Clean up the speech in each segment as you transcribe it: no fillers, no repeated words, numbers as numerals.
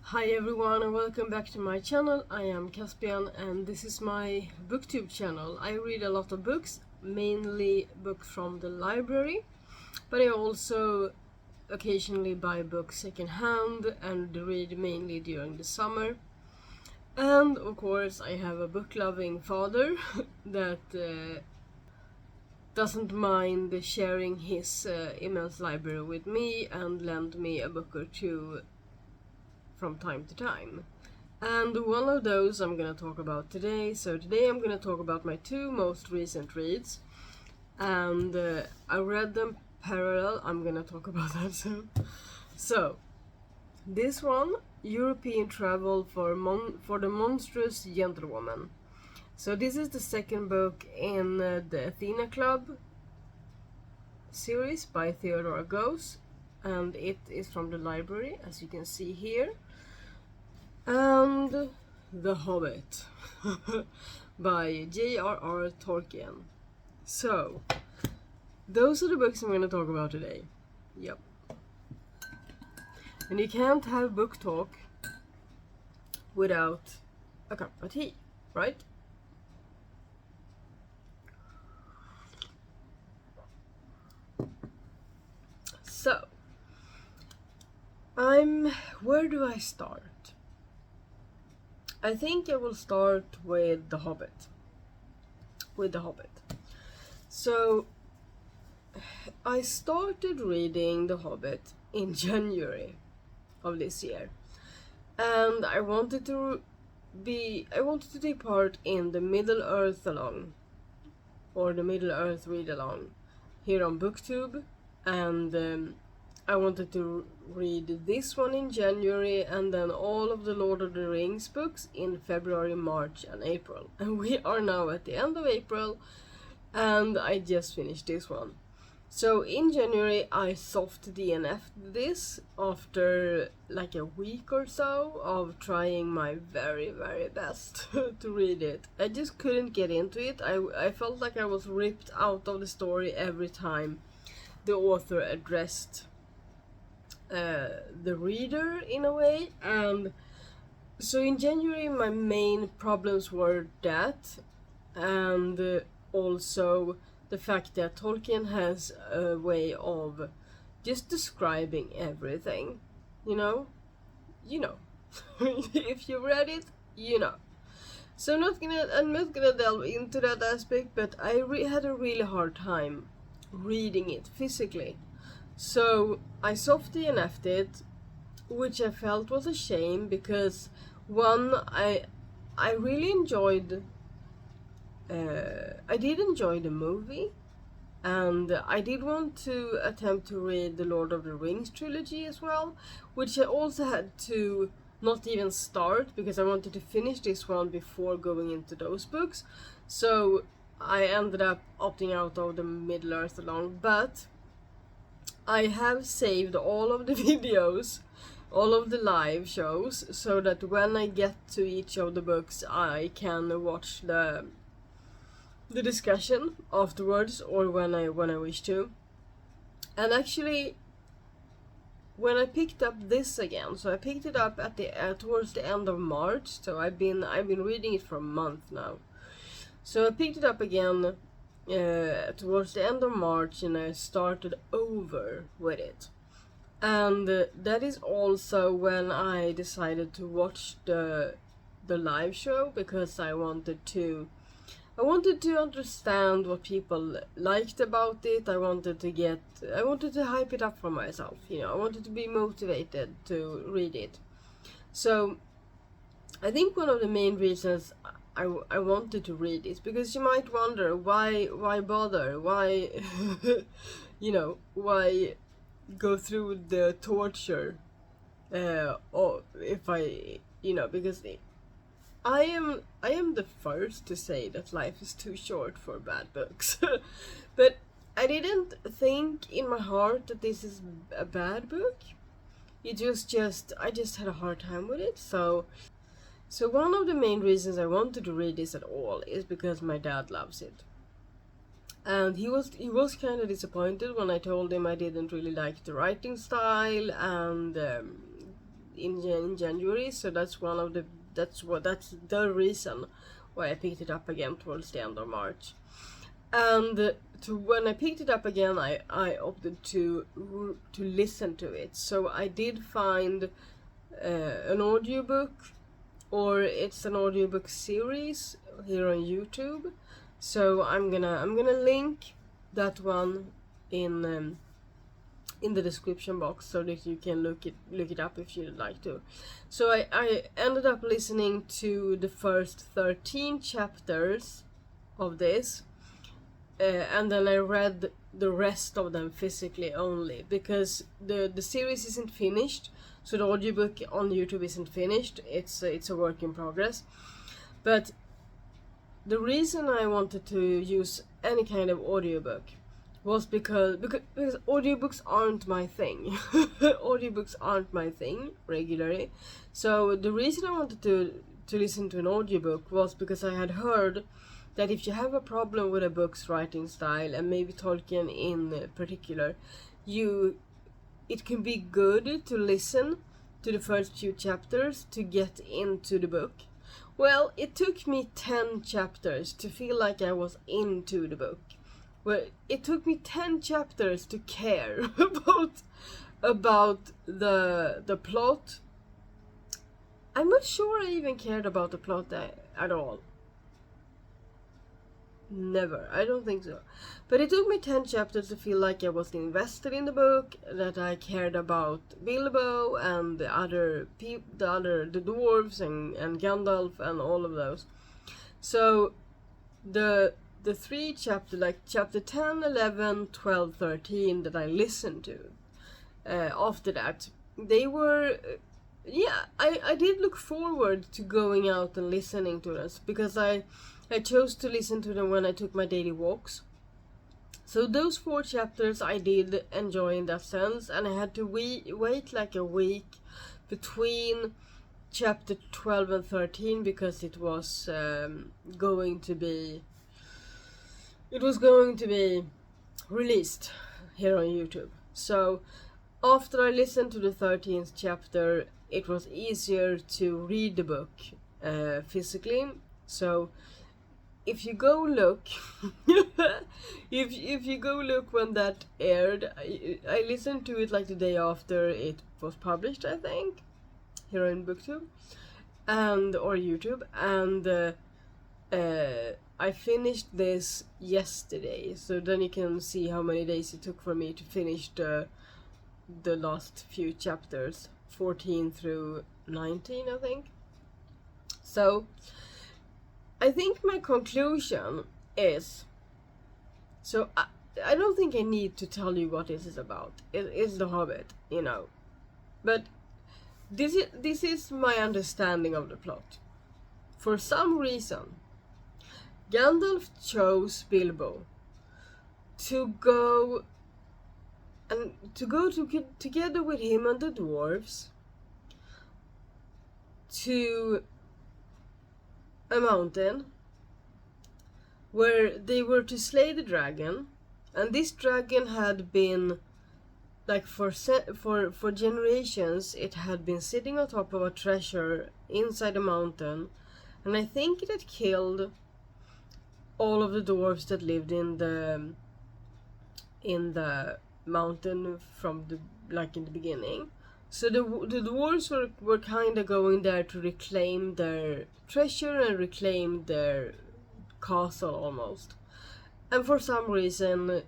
Hi everyone and welcome back to my channel. I am Caspian and this is my booktube channel. I read a lot of books, mainly books from the library, but I also occasionally buy books secondhand and read mainly during the summer. And of course I have a book-loving father that doesn't mind sharing his immense library with me and lend me a book or two from time to time. And one of those I'm gonna talk about today. So today I'm gonna talk about my two most recent reads, and I read them parallel. I'm gonna talk about that soon. So this one, European Travel for the Monstreous Gentlewoman. So this is the second book in the Athena Club series by Theodora Goes, and it is from the library, as you can see here. And The Hobbit by JRR Tolkien. So, those are the books I'm going to talk about today. Yep. And you can't have book talk without a cup of tea, right? So, where do I start? I think I will start with The Hobbit. So, I started reading The Hobbit in January of this year, and I wanted to take part in the Middle-earth-Along, or the Middle-earth Read-Along, here on BookTube, and I wanted to read this one in January and then all of the Lord of the Rings books in February, March and April. And we are now at the end of April and I just finished this one. So in January I soft DNF'd this after like a week or so of trying my very best to read it. I just couldn't get into it. I felt like I was ripped out of the story every time the author addressed the reader in a way. And so in January my main problems were that, and also the fact that Tolkien has a way of just describing everything, you know if you read it, you know. So I'm not gonna delve into that aspect, but I had a really hard time reading it physically. So I soft DNF'd it, which I felt was a shame because one, I really enjoyed I did enjoy the movie, and I did want to attempt to read the Lord of the Rings trilogy as well, which I also had to not even start because I wanted to finish this one before going into those books. So I ended up opting out of the Middle-earth-Along, but I have saved all of the videos, all of the live shows, so that when I get to each of the books I can watch the discussion afterwards, or when I wish to. And actually, when I picked up this again, so I picked it up at towards the end of March, so I've been reading it for a month now. So I picked it up again towards the end of March, and I started over with it. And that is also when I decided to watch the live show, because I wanted to understand what people liked about it. I wanted to hype it up for myself, I wanted to be motivated to read it. So I think one of the main reasons I wanted to read it, because you might wonder why bother, why why go through the torture, or if because I am the first to say that life is too short for bad books. But I didn't think in my heart that this is a bad book. I just had a hard time with it. So one of the main reasons I wanted to read this at all is because my dad loves it. And he was kind of disappointed when I told him I didn't really like the writing style, and in January, so that's the reason why I picked it up again towards the end of March. And when I picked it up again, I opted to listen to it. So I did find an audiobook, or it's an audiobook series here on YouTube. So I'm gonna link that one in the description box so that you can look it up if you'd like to. So I ended up listening to the first 13 chapters of this, and then I read the rest of them physically only, because the series isn't finished, so the audiobook on YouTube isn't finished. It's a work in progress. But the reason I wanted to use any kind of audiobook was because audiobooks aren't my thing. Audiobooks aren't my thing regularly. So the reason I wanted to listen to an audiobook was because I had heard that if you have a problem with a book's writing style, and maybe Tolkien in particular, it can be good to listen to the first few chapters to get into the book. Well, it took me 10 chapters to feel like I was into the book. Well, it took me 10 chapters to care about the plot. I'm not sure I even cared about the plot at all. Never. I don't think so. But it took me 10 chapters to feel like I was invested in the book, that I cared about Bilbo and the dwarves and Gandalf and all of those. So the 3 chapters, like chapter 10, 11, 12, 13 that I listened to after that, they were I did look forward to going out and listening to this, because I chose to listen to them when I took my daily walks. So those 4 chapters I did enjoy in that sense, and I had to wait like a week between chapter 12 and 13, because it was going to be released here on YouTube. So after I listened to the 13th chapter, it was easier to read the book physically. So if you go look if you go look when that aired, I listened to it like the day after it was published, I think, here on BookTube or YouTube, and I finished this yesterday, so then you can see how many days it took for me to finish the last few chapters, 14 through 19, I think. So I think my conclusion is, so I don't think I need to tell you what this is about. It is The Hobbit, you know. But this is my understanding of the plot. For some reason, Gandalf chose Bilbo to go together with him and the dwarves to a mountain where they were to slay the dragon, and this dragon had been, like, for generations, it had been sitting on top of a treasure inside a mountain, and I think it had killed all of the dwarves that lived in the mountain from in the beginning. So the dwarves were kind of going there to reclaim their treasure and reclaim their castle almost. And for some reason,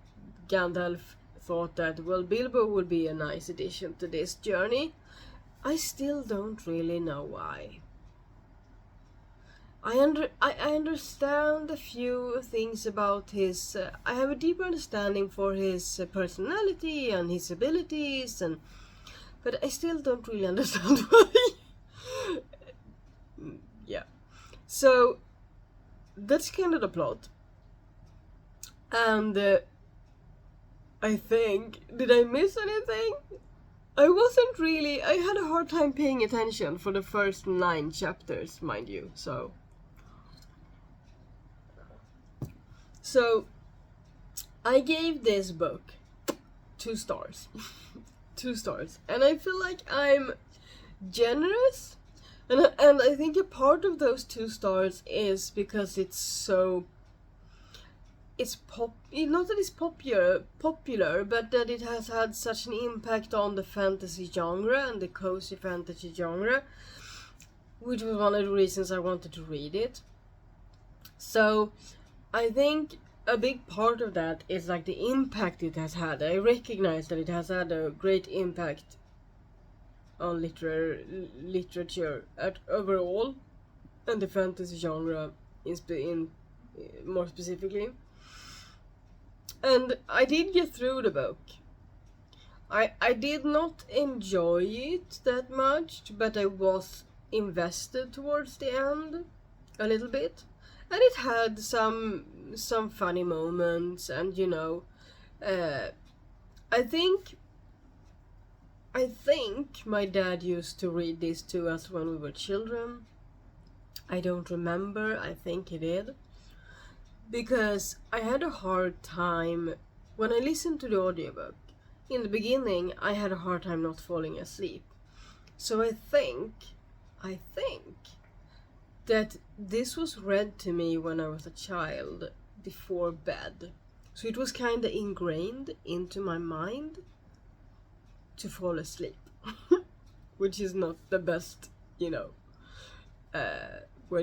Gandalf thought that, well, Bilbo would be a nice addition to this journey. I still don't really know why. I understand a few things about his... I have a deeper understanding for his personality and his abilities, but I still don't really understand why. Yeah. So that's kind of the plot. And I think... Did I miss anything? I wasn't really... I had a hard time paying attention for the first 9 chapters, mind you, so... So, I gave this book 2 stars. 2 stars. And I feel like I'm generous, and I think a part of those 2 stars is because it's not that it's popular, but that it has had such an impact on the fantasy genre and the cozy fantasy genre, which was one of the reasons I wanted to read it. So I think a big part of that is like the impact it has had. I recognize that it has had a great impact on literature overall, and the fantasy genre in more specifically. And I did get through the book. I did not enjoy it that much, but I was invested towards the end a little bit. And it had some funny moments, and I think my dad used to read this to us when we were children. I don't remember, I think he did. Because I had a hard time when I listened to the audiobook. In the beginning, I had a hard time not falling asleep. So I think that this was read to me when I was a child before bed. So it was kind of ingrained into my mind to fall asleep. Which is not the best, when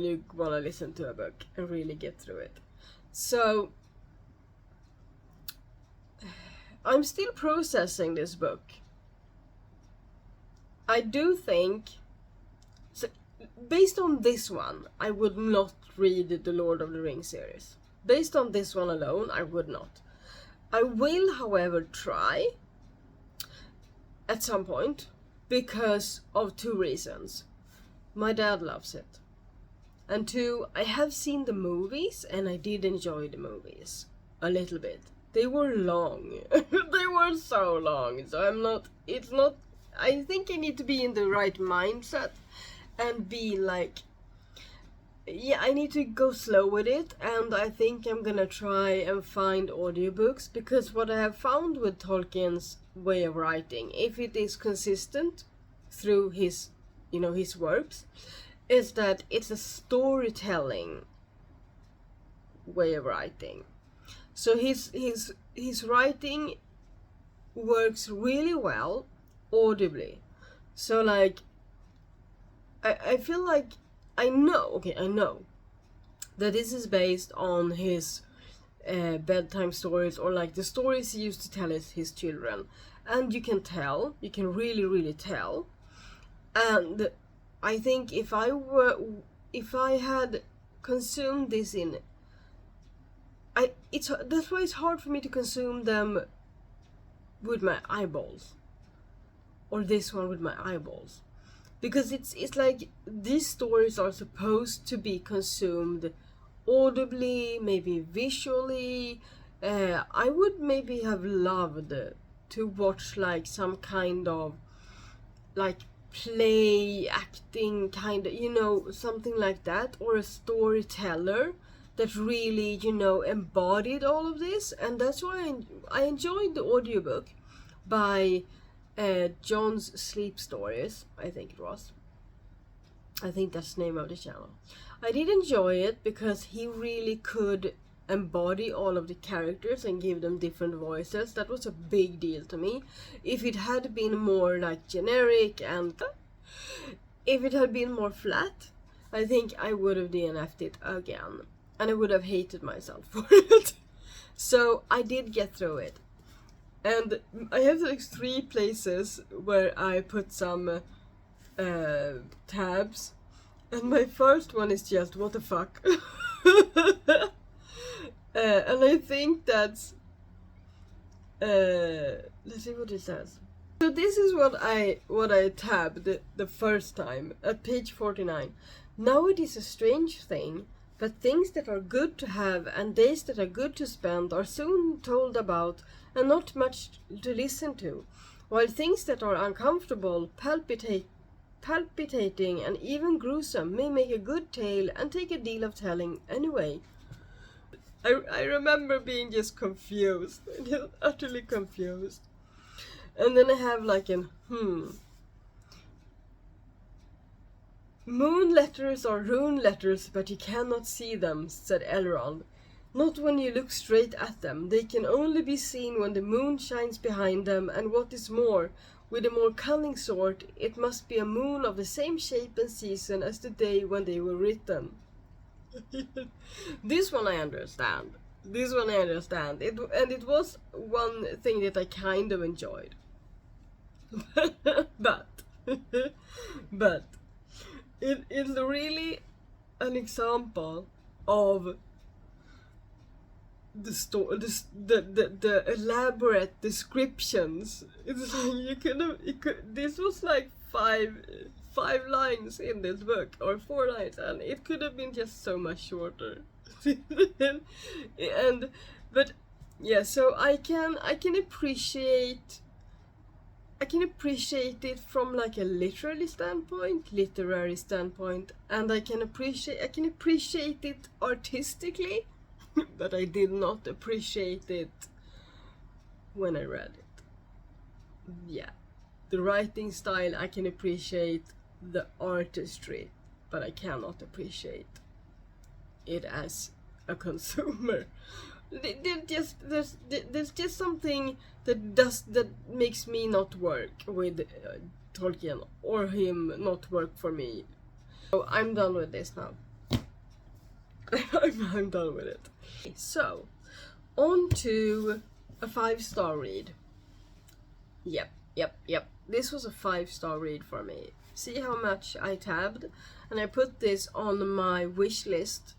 you want to listen to a book and really get through it. So I'm still processing this book. I do think, so based on this one, I would not read the Lord of the Rings series. Based on this one alone, I would not. I will, however, try at some point because of 2 reasons. My dad loves it. And 2, I have seen the movies and I did enjoy the movies a little bit. They were long. They were so long. So I think I need to be in the right mindset and be like, yeah, I need to go slow with it, and I think I'm gonna try and find audiobooks, because what I have found with Tolkien's way of writing, if it is consistent through his works, is that it's a storytelling way of writing. So his writing works really well audibly. So like I feel like I know that this is based on his bedtime stories, or like the stories he used to tell his children, and you can really tell. And I think if I had consumed this that's why it's hard for me to consume them with my eyeballs, or this one with my eyeballs, because it's like these stories are supposed to be consumed audibly, maybe visually. I would maybe have loved to watch like some kind of like play acting kind of, something like that, or a storyteller that really embodied all of this. And that's why I enjoyed the audiobook by John's Sleep Stories, I think it was. I think that's the name of the channel. I did enjoy it because he really could embody all of the characters and give them different voices. That was a big deal to me. If it had been more like generic, and if it had been more flat, I think I would have DNF'd it again, and I would have hated myself for it. So I did get through it, and I have like 3 places where I put some tabs, and my first one is just what the fuck. And I think that's let's see what it says. So this is what I tabbed the first time at page 49. Now it is a strange thing, but things that are good to have and days that are good to spend are soon told about and not much to listen to, while things that are uncomfortable, palpitating and even gruesome may make a good tale and take a deal of telling anyway. I remember being just confused, just utterly confused. And then I have like an "Moon letters are rune letters, but you cannot see them," said Elrond. "Not when you look straight at them. They can only be seen when the moon shines behind them, and what is more, with a more cunning sort, it must be a moon of the same shape and season as the day when they were written." This one I understand. It was one thing that I kind of enjoyed. but but it's really an example of the elaborate descriptions. It's like this was like five lines in this book, or 4 lines, and it could have been just so much shorter. and but yeah, so I can appreciate it from like a literary standpoint, and I can appreciate it artistically, but I did not appreciate it when I read it. Yeah, the writing style, I can appreciate the artistry, but I cannot appreciate it as a consumer. There's just something that makes me not work with Tolkien, or him not work for me. So I'm done with this now. I'm done with it. So, on to a 5-star read. Yep. This was a 5-star read for me. See how much I tabbed, and I put this on my wish list.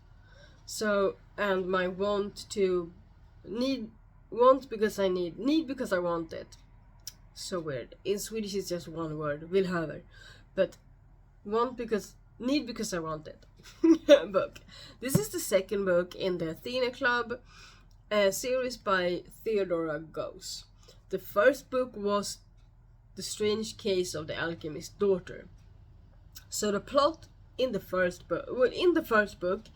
So, and my want because I need because I want it. So weird. In Swedish it's just one word, willhaver. But need because I want it. Book. This is the second book in the Athena Club series by Theodora Goes. The first book was The Strange Case of the Alchemist's Daughter. So the plot in the first book,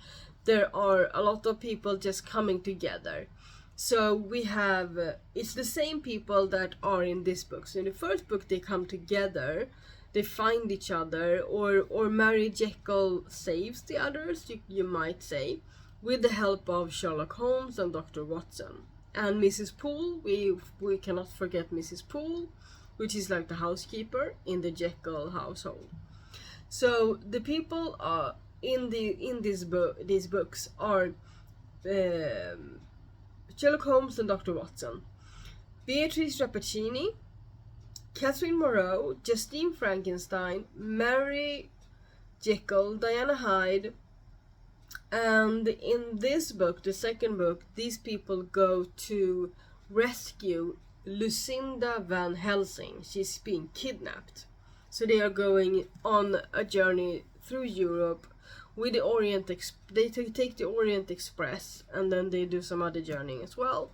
there are a lot of people just coming together. So we have, it's the same people that are in this book. So in the first book they come together, they find each other, or Mary Jekyll saves the others, you might say, with the help of Sherlock Holmes and Dr. Watson. And Mrs. Poole, we cannot forget Mrs. Poole, which is like the housekeeper in the Jekyll household. So the people in these books are Sherlock Holmes and Dr. Watson, Beatrice Rappaccini, Catherine Moreau, Justine Frankenstein, Mary Jekyll, Diana Hyde, and in this book, the second book, these people go to rescue Lucinda Van Helsing. She's being kidnapped. So they are going on a journey through Europe with the Orient they take the Orient Express, and then they do some other journey as well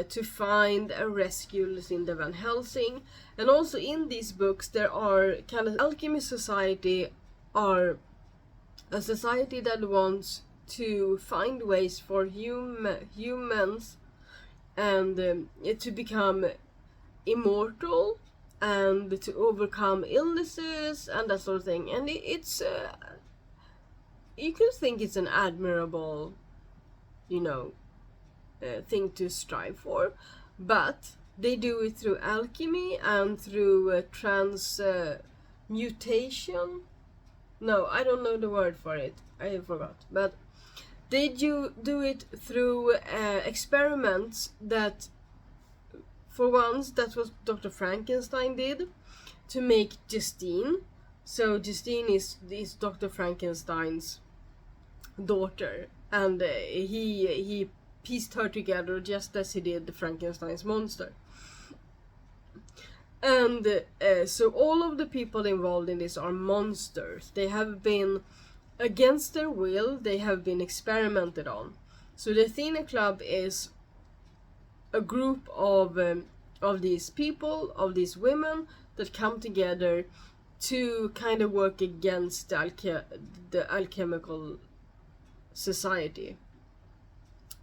to find and rescue Lucinda Van Helsing. And also in these books there are kind of alchemist society are a society that wants to find ways for humans and to become immortal and to overcome illnesses and that sort of thing. And it's you can think it's an admirable, thing to strive for, but they do it through alchemy and through transmutation. No, I don't know the word for it. I forgot. But they do it through experiments that, for once, that's what Dr. Frankenstein did to make Justine. So Justine is Dr. Frankenstein's daughter, and he pieced her together just as he did the Frankenstein's monster. And so all of the people involved in this are monsters. They have been, against their will, they have been experimented on. So the Athena Club is a group of these people, of these women that come together to kind of work against the alchemical society.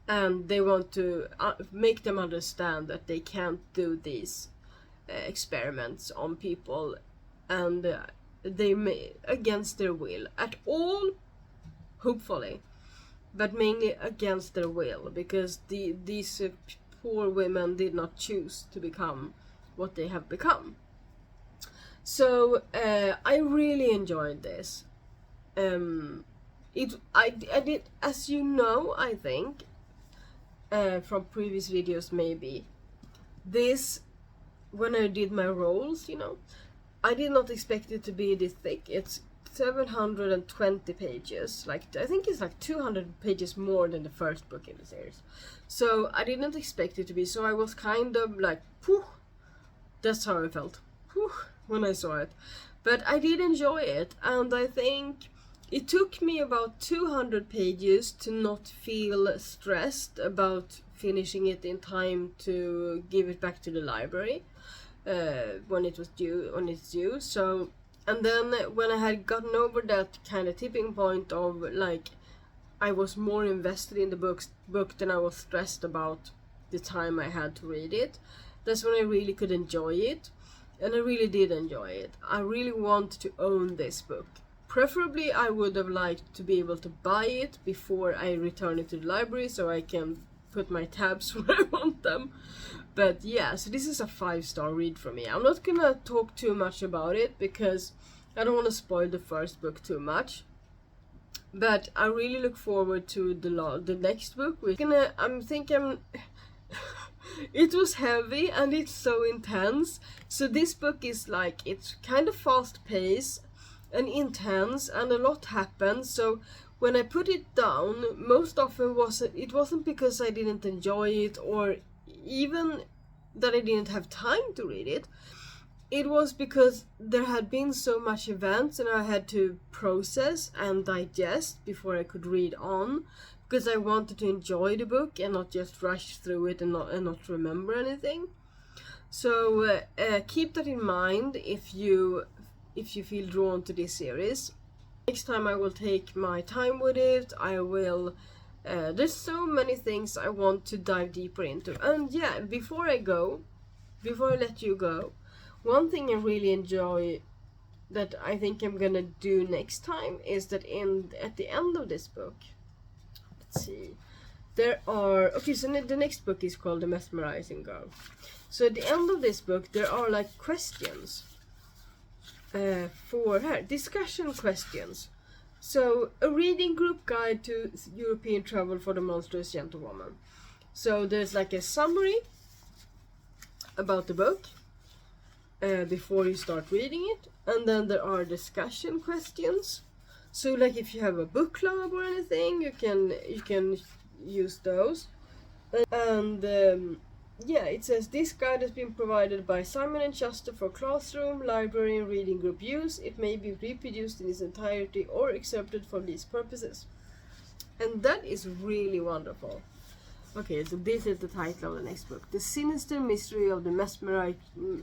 And they want to make them understand that they can't do these experiments on people, and they against their will at all, hopefully, but mainly against their will, because these poor women did not choose to become what they have become. So I really enjoyed this. I did, as you know, I think from previous videos maybe, this, when I did my rolls, you know, I did not expect it to be this thick. It's 720 pages, like I think it's like 200 pages more than the first book in the series. So I didn't expect it to be, so I was kind of like, phew, that's how I felt, whew, when I saw it. But I did enjoy it, and I think it took me about 200 pages to not feel stressed about finishing it in time to give it back to the library when it's due. So, and then when I had gotten over that kind of tipping point of like, I was more invested in the book than I was stressed about the time I had to read it, that's when I really could enjoy it. And I really did enjoy it. I really want to own this book. Preferably I would have liked to be able to buy it before I return it to the library, so I can put my tabs where I want them. But yeah, so this is a 5-star read for me. I'm not gonna talk too much about it because I don't want to spoil the first book too much. But I really look forward to the next book. It was heavy and it's so intense. So this book is like, it's kind of fast paced and intense, and a lot happens. So when I put it down, most often it wasn't because I didn't enjoy it or even that I didn't have time to read it. It was because there had been so much events and I had to process and digest before I could read on, because I wanted to enjoy the book and not just rush through it and not remember anything. So keep that in mind if you feel drawn to this series. Next time I will take my time with it. I will there's so many things I want to dive deeper into. And yeah, before I let you go, one thing I really enjoy that I think I'm gonna do next time is that at the end of this book, let's see, there are, okay, so the next book is called The Mesmerizing Girl. So at the end of this book there are like questions for her, discussion questions. So a reading group guide to European travel for the Monstreous Gentlewoman. So there's like a summary about the book before you start reading it, and then there are discussion questions. So like if you have a book club or anything, you can use those. And yeah, it says this guide has been provided by Simon & Schuster for classroom, library and reading group use. It may be reproduced in its entirety or accepted for these purposes. And that is really wonderful. Okay, so this is the title of the next book. The Sinister Mystery of the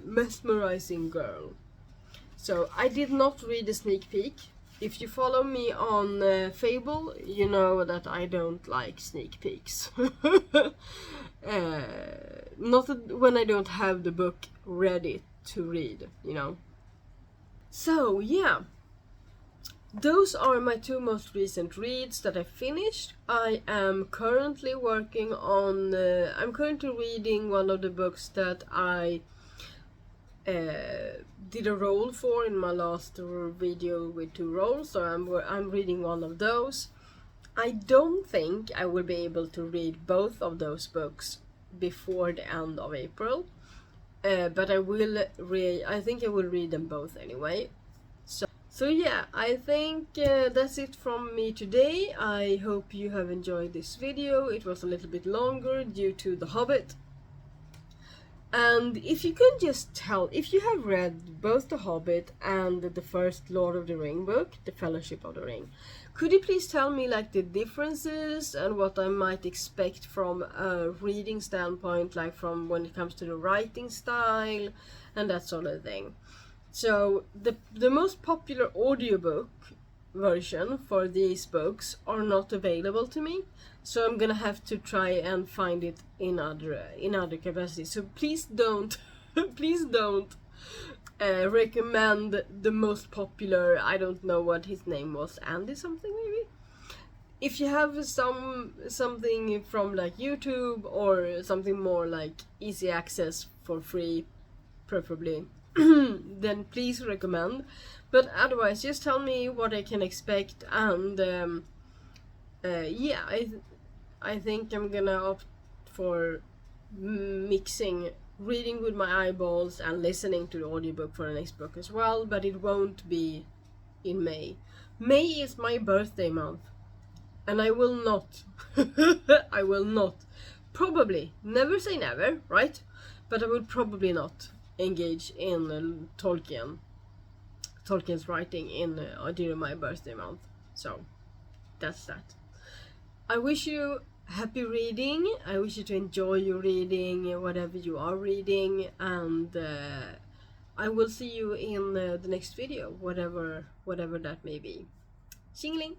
Mesmerizing Girl. So I did not read the sneak peek. If you follow me on Fable, you know that I don't like sneak peeks. Not when I don't have the book ready to read, you know. So yeah, those are my 2 most recent reads that I finished. I am currently working on, I'm currently reading one of the books that I did a roll for in my last video with 2 rolls, so I'm reading one of those. I don't think I will be able to read both of those books before the end of April, but I think I will read them both anyway. So yeah, I think that's it from me today. I hope you have enjoyed this video. It was a little bit longer due to The Hobbit. And if you could just tell, if you have read both The Hobbit and the first Lord of the Ring book, The Fellowship of the Ring, could you please tell me like the differences and what I might expect from a reading standpoint, like from when it comes to the writing style and that sort of thing. So the most popular audiobook version for these books are not available to me, so I'm gonna have to try and find it in other capacities. So please don't please don't recommend the most popular, I don't know what his name was, Andy something maybe? If you have something from like YouTube or something more like easy access for free, preferably, then please recommend. But otherwise, just tell me what I can expect, and yeah, I think I'm gonna opt for mixing reading with my eyeballs and listening to the audiobook for the next book as well, but it won't be in May. May is my birthday month, and I will not I will not, probably, never say never, right? But I will probably not engage in Tolkien's writing in during my birthday month. So that's that. I wish you happy reading. I wish you to enjoy your reading, whatever you are reading, and I will see you in the next video, whatever that may be. Xingling!